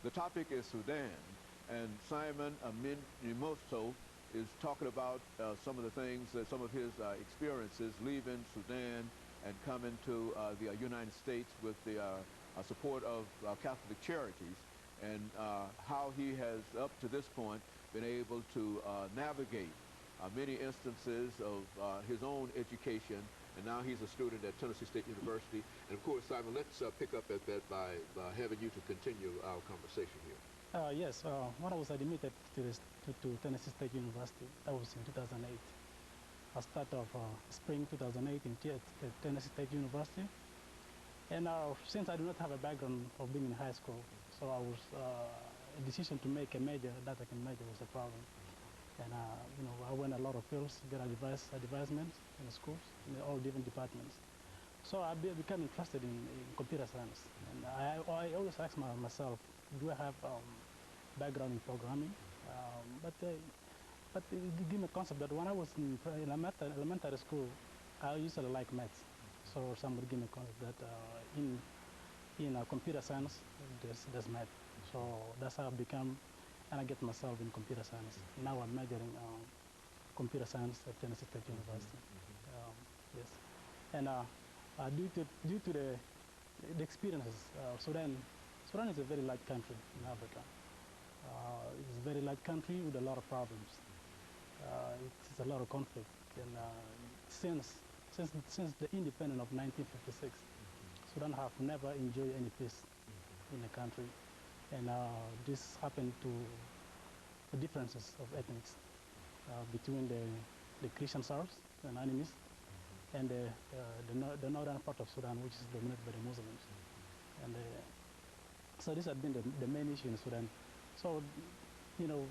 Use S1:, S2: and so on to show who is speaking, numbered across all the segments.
S1: The topic is Sudan, and SMinimoi2 is talking about some of the things, some of his experiences leaving Sudan and coming to the United States with the support of Catholic Charities, and how he has, up to this point, been able to navigate many instances of his own education, and now he's a student at Tennessee State University. And of course, Simon, let's pick up at that by having you to continue our conversation here.
S2: Yes, when I was admitted to Tennessee State University, that was in 2008. I started of spring 2008 in Tennessee State University. And since I do not have a background of being in high school, so I was a decision to make a major that I can major was a problem. And I went a lot of fields, get advisements in the schools, in all different departments. So I became interested in computer science. And I always ask myself, do I have background in programming? But give me a concept that when I was in elementary school, I usually like maths. So somebody gave me a concept that in computer science, there's math. So that's how I become, and I get myself in computer science. Now I'm majoring computer science at Tennessee State University. Yes, and due to the experiences, Sudan is a very large country in Africa. It's a very large country with a lot of problems. It's a lot of conflict, and since the independence of 1956, Sudan have never enjoyed any peace in the country, and this happened to the differences of ethnics between the Christian South and enemies, and the northern part of Sudan, which is dominated by the Muslims. And so this has been the main issue in Sudan. So,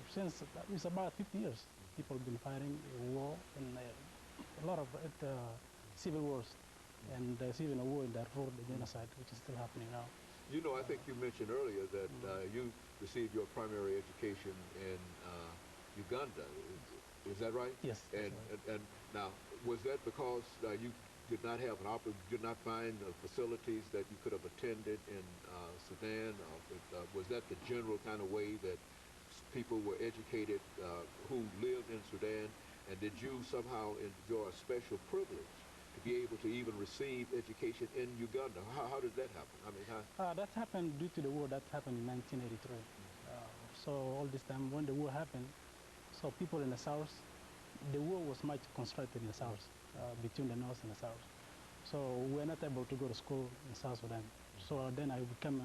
S2: since it's about 50 years, people have been fighting a war and a lot of civil wars. And there's even a war in Darfur, the genocide, which is still happening now.
S1: I think you mentioned earlier that you received your primary education in Uganda. Is that right?
S2: Yes.
S1: And now, was that because you did not have did not find facilities that you could have attended in Sudan? Was that the general kind of way that people were educated who lived in Sudan? And did you somehow enjoy a special privilege to be able to even receive education in Uganda? How did that happen? I mean,
S2: that happened due to the war that happened in 1983. So all this time, when the war happened, so people in the south, the war was much concentrated in the south, between the north and the south. So we were not able to go to school in South Sudan. So then I came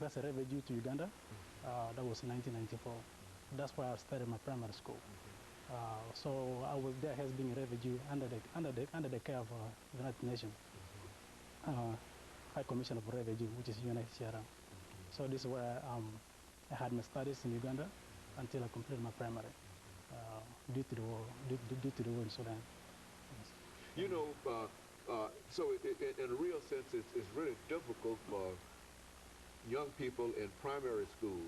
S2: as a refugee to Uganda. That was in 1994. That's why I started my primary school. So I was there as being a refugee under the care of the United Nations High Commission of Refugee, which is UNHCR. So this is where I had my studies in Uganda until I completed my primary due to the war in Sudan.
S1: Yes. So in a real sense, it's really difficult for young people in primary school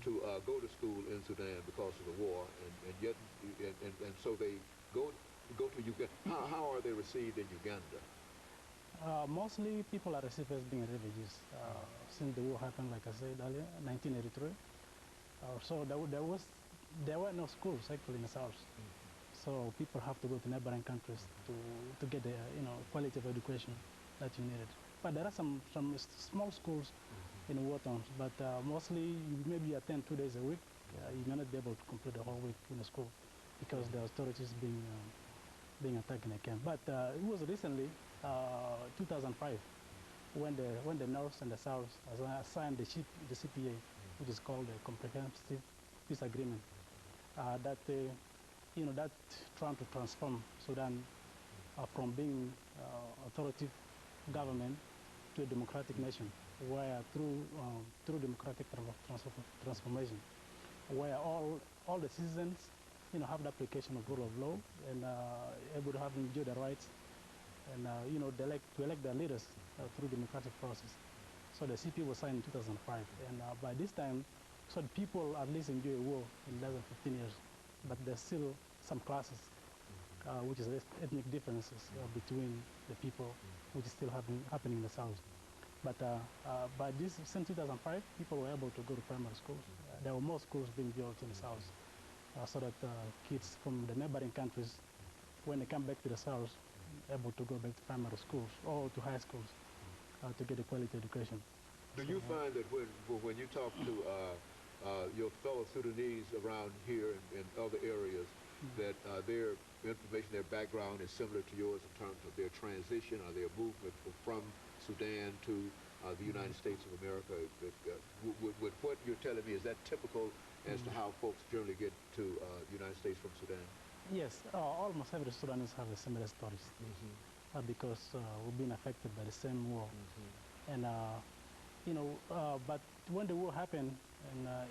S1: to go to school in Sudan because of the war, and so they go to Uganda. How are they received in Uganda?
S2: Mostly people are received as being refugees since the war happened, like I said earlier, 1983. So there were no schools actually in the south. So people have to go to neighboring countries to get the quality of education that you needed. But there are some small schools in war towns, but mostly you maybe attend 2 days a week. You may not be able to complete the whole week in the school because the authorities being attacked in a camp. But it was recently 2005 when the North and the South signed the CPA, which is called the Comprehensive Peace Agreement, that trying to transform Sudan from being authoritative government to a democratic nation, where through democratic transformation, where all the citizens have the application of rule of law and able to have enjoy the rights and to elect their leaders through democratic process. So the CP was signed in 2005, and by this time, so the people at least enjoy a war in less than 15 years, but there's still some classes, which is ethnic differences between the people, which is still happening in the south. But since 2005, people were able to go to primary schools. There were more schools being built in the south, so that kids from the neighboring countries, when they come back to the south, able to go back to primary schools or to high schools to get a quality education.
S1: Do you find that when you talk to your fellow Sudanese around here in other areas, that their information, their background is similar to yours in terms of their transition or their movement from Sudan to the United States of America? With what you're telling me, is that typical as to how folks generally get to the United States from Sudan?
S2: Yes, almost every Sudanese have a similar stories because we've been affected by the same war. And but when the war happened, and a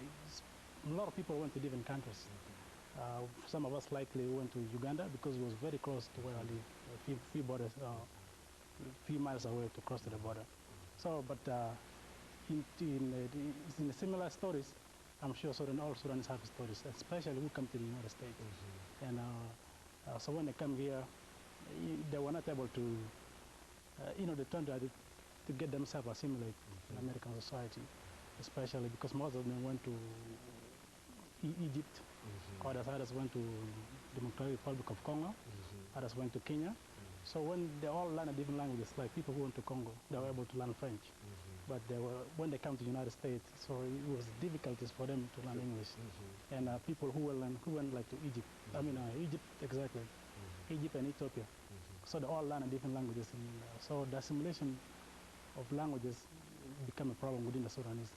S2: lot of people went to different countries. Some of us likely went to Uganda because it was very close to where I live, few miles away to cross to the border. So, but in the similar stories, I'm sure all Sudanese have stories, especially who come to the United States. And so when they come here, they were not able to, they turned to get themselves assimilated in American society, especially because most of them went to Egypt, others went to Democratic Republic of Congo, others went to Kenya. So when they all learn a different languages, like people who went to Congo, they were able to learn French. But when they come to the United States, so it was difficulties for them to learn English. And people who went like to Egypt, Egypt exactly, Egypt and Ethiopia. So they all learn different languages. And so the assimilation of languages become a problem within the Sudanese.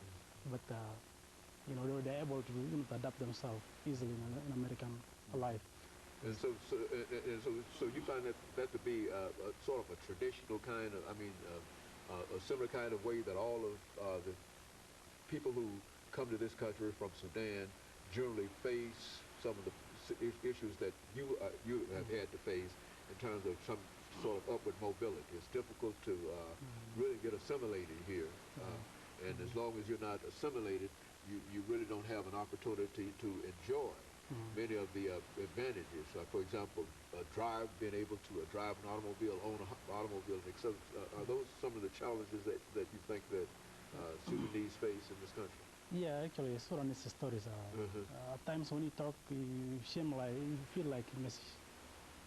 S2: But they're able to adapt themselves easily in American life.
S1: And so you find that to be sort of a traditional kind of, a similar kind of way that all of the people who come to this country from Sudan generally face some of the issues that you have had to face in terms of some sort of upward mobility. It's difficult to really get assimilated here. And as long as you're not assimilated, you really don't have an opportunity to enjoy many of the advantages. For example, being able to drive an automobile, own an automobile. So, are those some of the challenges that you think that Sudanese face in this country?
S2: Yeah, actually, Sudanese stories are, at times when you talk, you feel like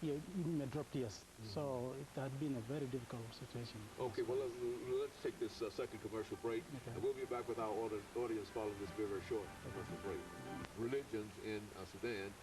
S2: you may drop tears. So it had been a very difficult situation.
S1: Okay, well, let's take this second commercial break, and we'll be back with our audience following this very, very short commercial break. Religions in Sudan.